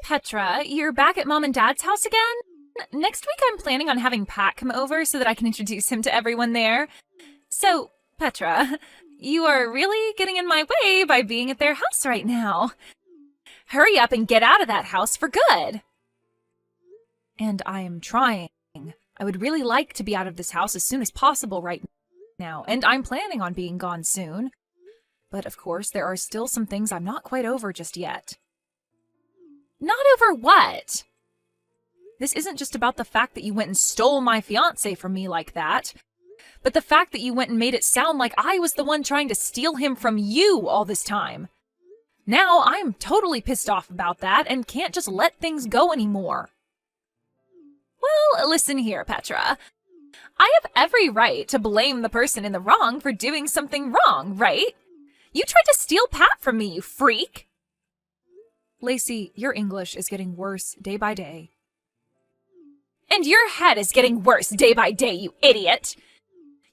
Petra, you're back at Mom and Dad's house again? Next week I'm planning on having Pat come over so that I can introduce him to everyone there. So, Petra, you are really getting in my way by being at their house right now. Hurry up and get out of that house for good. And I am trying. I would really like to be out of this house as soon as possible right now, and I'm planning on being gone soon. But of course, there are still some things I'm not quite over just yet. Not over what? This isn't just about the fact that you went and stole my fiancé from me like that, but the fact that you went and made it sound like I was the one trying to steal him from you all this time. Now I'm totally pissed off about that and can't just let things go anymore. Well, listen here, Petra. I have every right to blame the person in the wrong for doing something wrong, right? You tried to steal Pat from me, you freak! Lacey, your English is getting worse day by day. And your head is getting worse day by day, you idiot!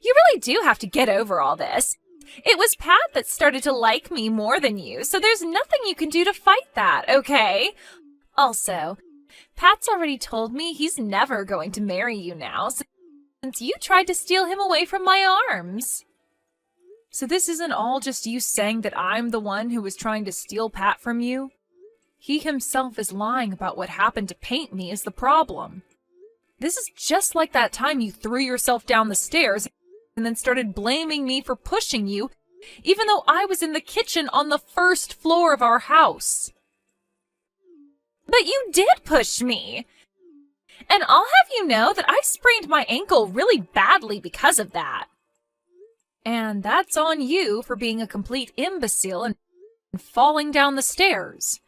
You really do have to get over all this. It was Pat that started to like me more than you, so there's nothing you can do to fight that, okay? Also, Pat's already told me he's never going to marry you now, since you tried to steal him away from my arms. So this isn't all just you saying that I'm the one who was trying to steal Pat from you? He himself is lying about what happened to paint me is the problem. This is just like that time you threw yourself down the stairs and then started blaming me for pushing you, even though I was in the kitchen on the first floor of our house. But you did push me! And I'll have you know that I sprained my ankle really badly because of that. And that's on you for being a complete imbecile and falling down the stairs.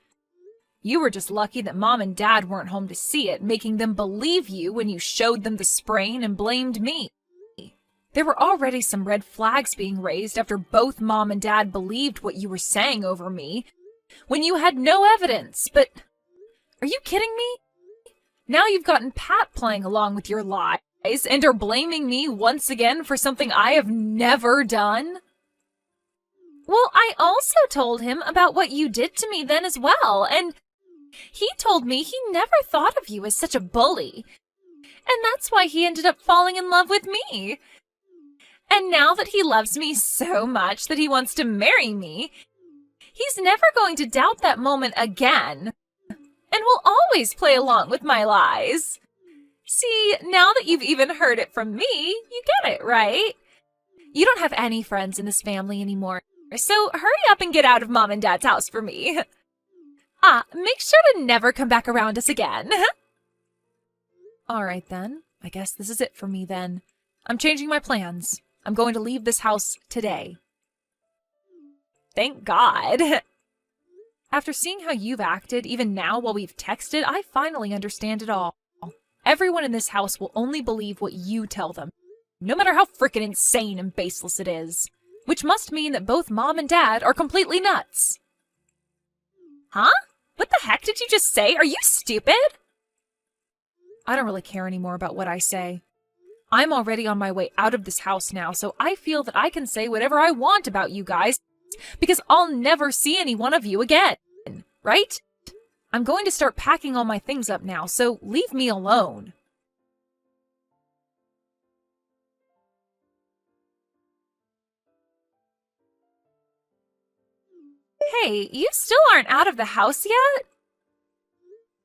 You were just lucky that Mom and Dad weren't home to see it, making them believe you when you showed them the sprain and blamed me. There were already some red flags being raised after both Mom and Dad believed what you were saying over me, when you had no evidence, but are you kidding me? Now you've gotten Pat playing along with your lies and are blaming me once again for something I have never done? Well, I also told him about what you did to me then as well, and he told me he never thought of you as such a bully. And that's why he ended up falling in love with me. And now that he loves me so much that he wants to marry me, he's never going to doubt that moment again, and will always play along with my lies. See, now that you've even heard it from me, you get it, right? You don't have any friends in this family anymore, so hurry up and get out of Mom and Dad's house for me. Make sure to never come back around us again. All right, then. I guess this is it for me, then. I'm changing my plans. I'm going to leave this house today. Thank God. After seeing how you've acted, even now while we've texted, I finally understand it all. Everyone in this house will only believe what you tell them, no matter how frickin' insane and baseless it is. Which must mean that both Mom and Dad are completely nuts. Huh? What the heck did you just say? Are you stupid? I don't really care anymore about what I say. I'm already on my way out of this house now, so I feel that I can say whatever I want about you guys, because I'll never see any one of you again, right? I'm going to start packing all my things up now, so leave me alone. Hey, you still aren't out of the house yet?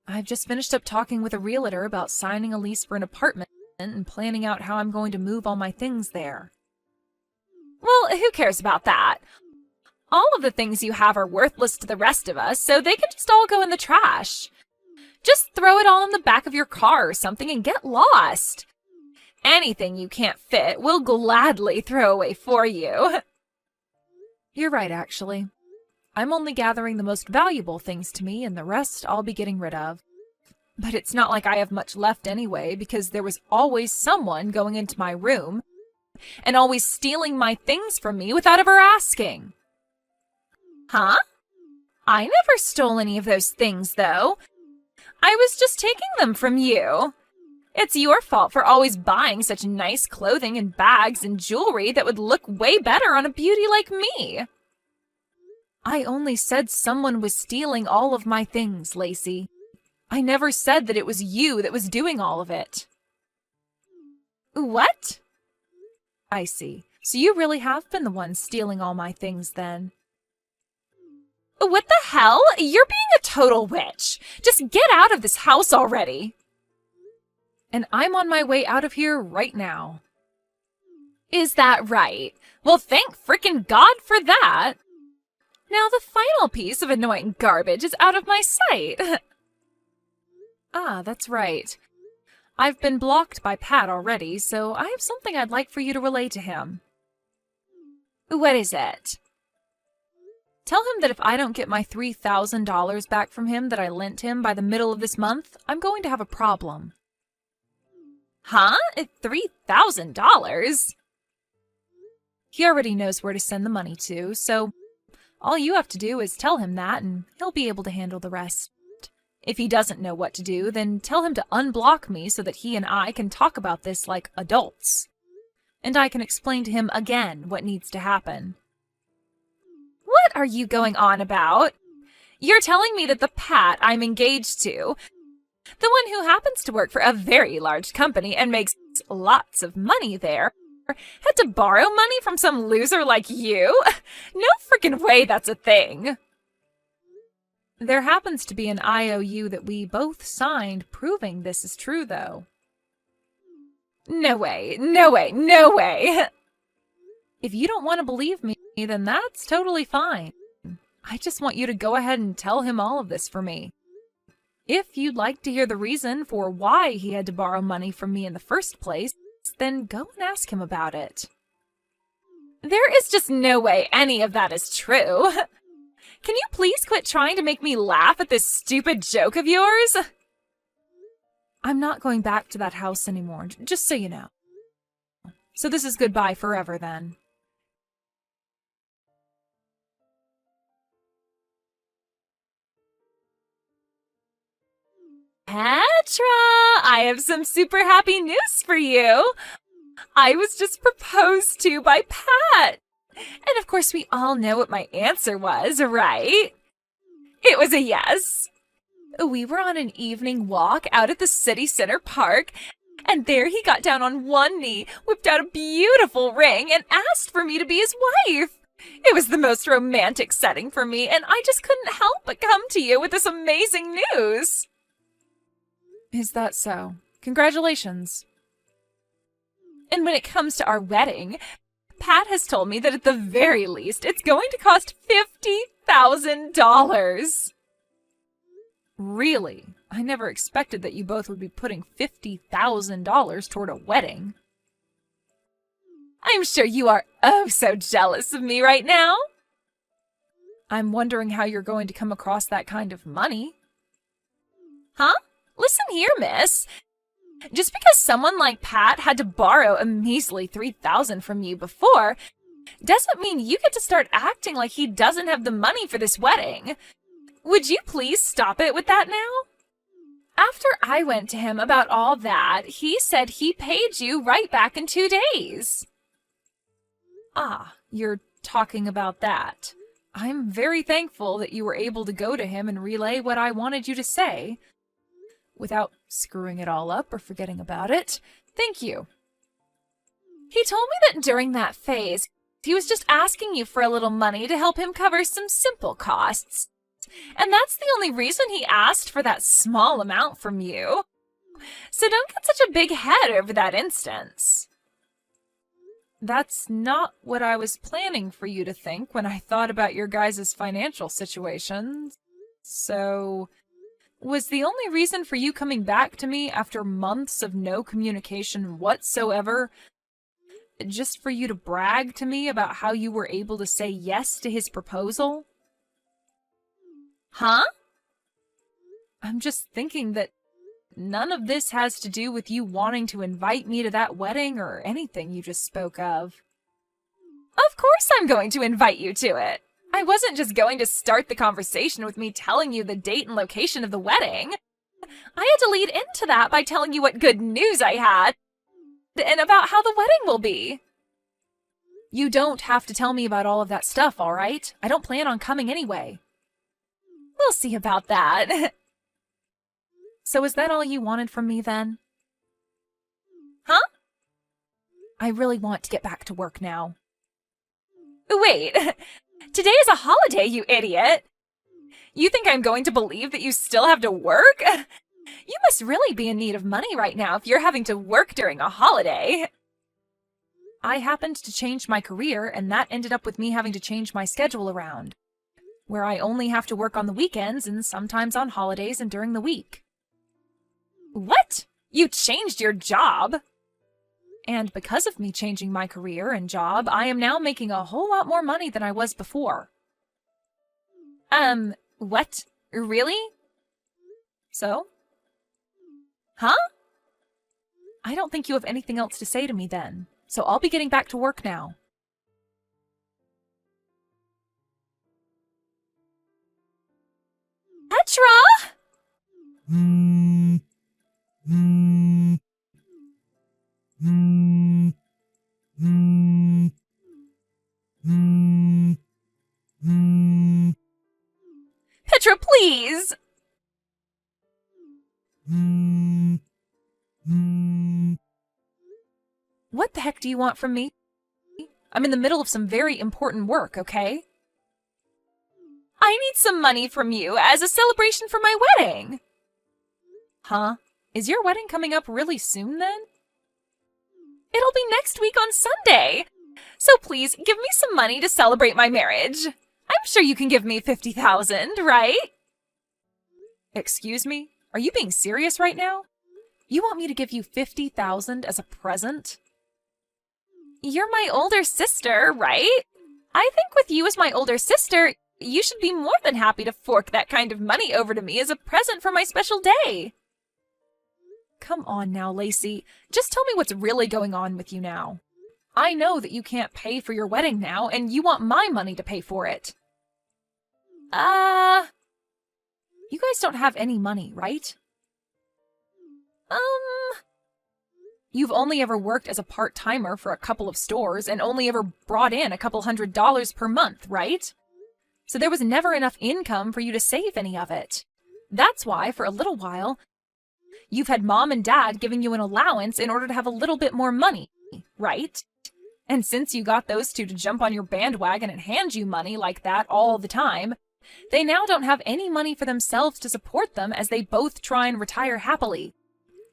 I've just finished up talking with a realtor about signing a lease for an apartment and planning out how I'm going to move all my things there. Well, who cares about that? All of the things you have are worthless to the rest of us, so they can just all go in the trash. Just throw it all in the back of your car or something and get lost. Anything you can't fit, we'll gladly throw away for you. You're right, actually. I'm only gathering the most valuable things to me, and the rest I'll be getting rid of. But it's not like I have much left anyway, because there was always someone going into my room and always stealing my things from me without ever asking. Huh? I never stole any of those things, though. I was just taking them from you. It's your fault for always buying such nice clothing and bags and jewelry that would look way better on a beauty like me. I only said someone was stealing all of my things, Lacey. I never said that it was you that was doing all of it. What? I see. So you really have been the one stealing all my things then. What the hell? You're being a total witch. Just get out of this house already. And I'm on my way out of here right now. Is that right? Well, thank frickin' God for that. Now the final piece of annoying garbage is out of my sight. Ah, that's right. I've been blocked by Pat already, so I have something I'd like for you to relay to him. What is it? Tell him that if I don't get my $3,000 back from him that I lent him by the middle of this month, I'm going to have a problem. Huh? $3,000? He already knows where to send the money to, so all you have to do is tell him that and he'll be able to handle the rest. If he doesn't know what to do, then tell him to unblock me so that he and I can talk about this like adults. And I can explain to him again what needs to happen. What are you going on about? You're telling me that the Pat I'm engaged to, the one who happens to work for a very large company and makes lots of money there, had to borrow money from some loser like you? No freaking way that's a thing. There happens to be an IOU that we both signed proving this is true, though. No way, no way, no way! If you don't want to believe me, then that's totally fine. I just want you to go ahead and tell him all of this for me. If you'd like to hear the reason for why he had to borrow money from me in the first place, then go and ask him about it. There is just no way any of that is true. Can you please quit trying to make me laugh at this stupid joke of yours? I'm not going back to that house anymore, just so you know. So this is goodbye forever then. Petra, I have some super happy news for you. I was just proposed to by Pat. And of course we all know what my answer was, right? It was a yes. We were on an evening walk out at the city center park, and there he got down on one knee, whipped out a beautiful ring, and asked for me to be his wife. It was the most romantic setting for me, and I just couldn't help but come to you with this amazing news. Is that so? Congratulations. And when it comes to our wedding, Pat has told me that at the very least, it's going to cost $50,000. Really? I never expected that you both would be putting $50,000 toward a wedding. I'm sure you are oh so jealous of me right now. I'm wondering how you're going to come across that kind of money. Huh? Listen here, miss. Just because someone like Pat had to borrow a measly $3,000 from you before, doesn't mean you get to start acting like he doesn't have the money for this wedding. Would you please stop it with that now? After I went to him about all that, he said he paid you right back in 2 days. Ah, you're talking about that. I'm very thankful that you were able to go to him and relay what I wanted you to say, without screwing it all up or forgetting about it. Thank you. He told me that during that phase, he was just asking you for a little money to help him cover some simple costs. And that's the only reason he asked for that small amount from you. So don't get such a big head over that instance. That's not what I was planning for you to think when I thought about your guys' financial situations. So, was the only reason for you coming back to me after months of no communication whatsoever just for you to brag to me about how you were able to say yes to his proposal? Huh? I'm just thinking that none of this has to do with you wanting to invite me to that wedding or anything you just spoke of. Of course I'm going to invite you to it. I wasn't just going to start the conversation with me telling you the date and location of the wedding. I had to lead into that by telling you what good news I had and about how the wedding will be. You don't have to tell me about all of that stuff, all right? I don't plan on coming anyway. We'll see about that. So is that all you wanted from me then? Huh? I really want to get back to work now. Wait, today is a holiday, you idiot! You think I'm going to believe that you still have to work? You must really be in need of money right now if you're having to work during a holiday. I happened to change my career, and that ended up with me having to change my schedule around, where I only have to work on the weekends and sometimes on holidays and during the week. What? You changed your job? And because of me changing my career and job, I am now making a whole lot more money than I was before. What? Really? So? Huh? I don't think you have anything else to say to me then, so I'll be getting back to work now. Petra? Petra, please! What the heck do you want from me? I'm in the middle of some very important work, okay? I need some money from you as a celebration for my wedding. Huh? Is your wedding coming up really soon then? It'll be next week on Sunday. So please, give me some money to celebrate my marriage. I'm sure you can give me $50,000, right? Excuse me? Are you being serious right now? You want me to give you $50,000 as a present? You're my older sister, right? I think with you as my older sister, you should be more than happy to fork that kind of money over to me as a present for my special day. Come on now, Lacey. Just tell me what's really going on with you now. I know that you can't pay for your wedding now, and you want my money to pay for it. You guys don't have any money, right? You've only ever worked as a part-timer for a couple of stores and only ever brought in a couple $100s per month, right? So there was never enough income for you to save any of it. That's why, for a little while, you've had Mom and Dad giving you an allowance in order to have a little bit more money, right? And since you got those two to jump on your bandwagon and hand you money like that all the time, they now don't have any money for themselves to support them as they both try and retire happily.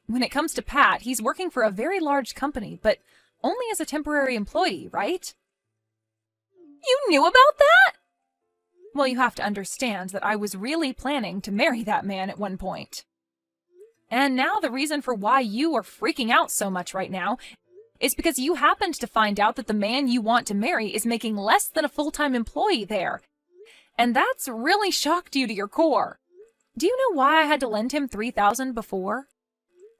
When it comes to Pat, he's working for a very large company, but only as a temporary employee, right? You knew about that? Well, you have to understand that I was really planning to marry that man at one point. And now the reason for why you are freaking out so much right now is because you happened to find out that the man you want to marry is making less than a full-time employee there. And that's really shocked you to your core. Do you know why I had to lend him $3,000 before?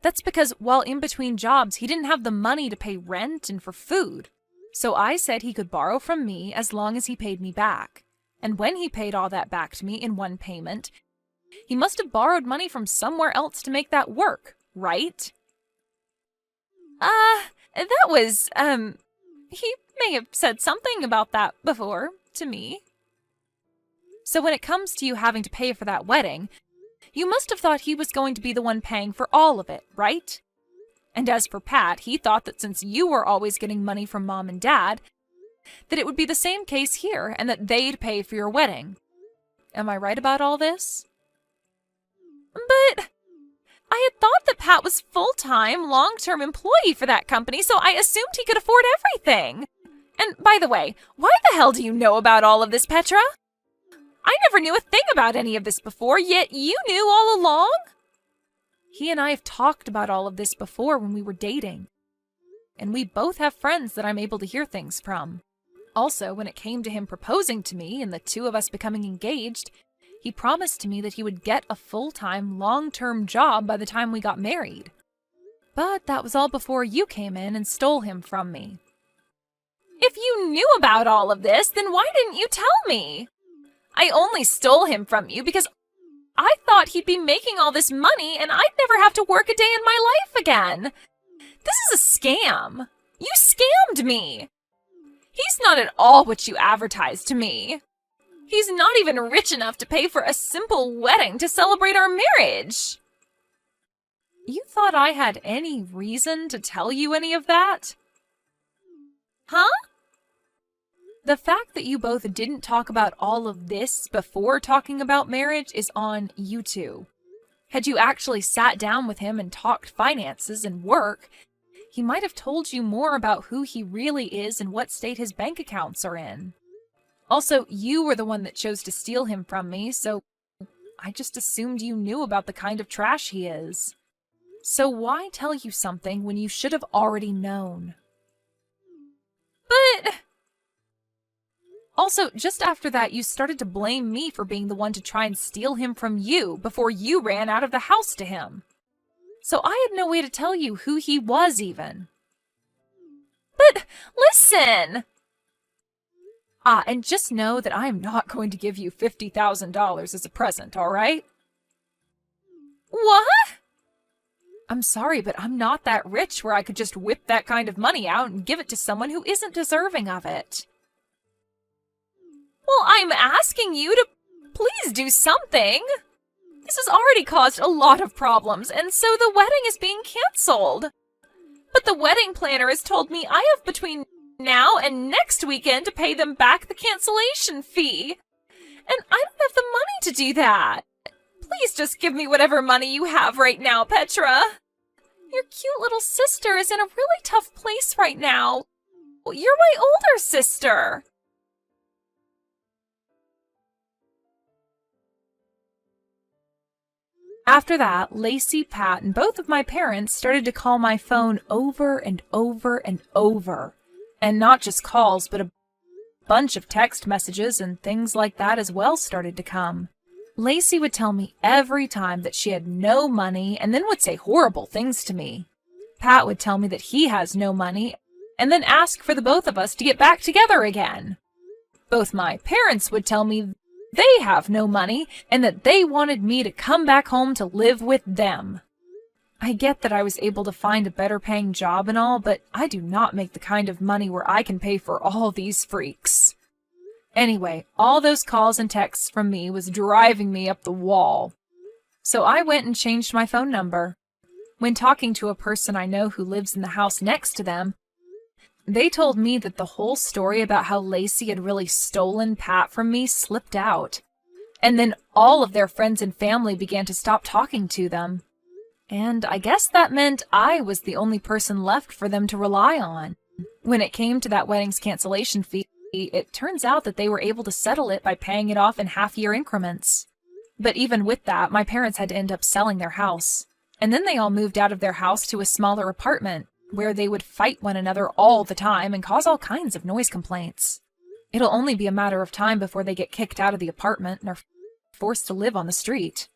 That's because while in between jobs, he didn't have the money to pay rent and for food. So I said he could borrow from me as long as he paid me back. And when he paid all that back to me in one payment, he must have borrowed money from somewhere else to make that work, right? That was, he may have said something about that before to me. So when it comes to you having to pay for that wedding, you must have thought he was going to be the one paying for all of it, right? And as for Pat, he thought that since you were always getting money from Mom and Dad, that it would be the same case here and that they'd pay for your wedding. Am I right about all this? But I had thought that Pat was full-time, long-term employee for that company, so I assumed he could afford everything. And by the way, why the hell do you know about all of this, Petra? I never knew a thing about any of this before, yet you knew all along? He and I have talked about all of this before when we were dating. And we both have friends that I'm able to hear things from. Also, when it came to him proposing to me and the two of us becoming engaged, he promised to me that he would get a full-time, long-term job by the time we got married. But that was all before you came in and stole him from me. If you knew about all of this, then why didn't you tell me? I only stole him from you because I thought he'd be making all this money and I'd never have to work a day in my life again. This is a scam. You scammed me. He's not at all what you advertised to me. He's not even rich enough to pay for a simple wedding to celebrate our marriage. You thought I had any reason to tell you any of that? Huh? The fact that you both didn't talk about all of this before talking about marriage is on you two. Had you actually sat down with him and talked finances and work, he might have told you more about who he really is and what state his bank accounts are in. Also, you were the one that chose to steal him from me, so I just assumed you knew about the kind of trash he is. So why tell you something when you should have already known? But... Also, just after that, you started to blame me for being the one to try and steal him from you before you ran out of the house to him. So I had no way to tell you who he was even. But listen! And just know that I am not going to give you $50,000 as a present, all right? What? I'm sorry, but I'm not that rich where I could just whip that kind of money out and give it to someone who isn't deserving of it. Well, I'm asking you to please do something. This has already caused a lot of problems, and so the wedding is being canceled. But the wedding planner has told me I have between now and next weekend to pay them back the cancellation fee. And I don't have the money to do that. Please just give me whatever money you have right now, Petra. Your cute little sister is in a really tough place right now. You're my older sister. After that, Lacey, Pat, and both of my parents started to call my phone over and over and over. And not just calls, but a bunch of text messages and things like that as well started to come. Lacey would tell me every time that she had no money and then would say horrible things to me. Pat would tell me that he has no money and then ask for the both of us to get back together again. Both my parents would tell me they have no money and that they wanted me to come back home to live with them. I get that I was able to find a better paying job and all, but I do not make the kind of money where I can pay for all these freaks. Anyway, all those calls and texts from me was driving me up the wall. So I went and changed my phone number. When talking to a person I know who lives in the house next to them, they told me that the whole story about how Lacey had really stolen Pat from me slipped out. And then all of their friends and family began to stop talking to them. And I guess that meant I was the only person left for them to rely on. When it came to that wedding's cancellation fee, it turns out that they were able to settle it by paying it off in half-year increments. But even with that, my parents had to end up selling their house. And then they all moved out of their house to a smaller apartment, where they would fight one another all the time and cause all kinds of noise complaints. It'll only be a matter of time before they get kicked out of the apartment and are forced to live on the street.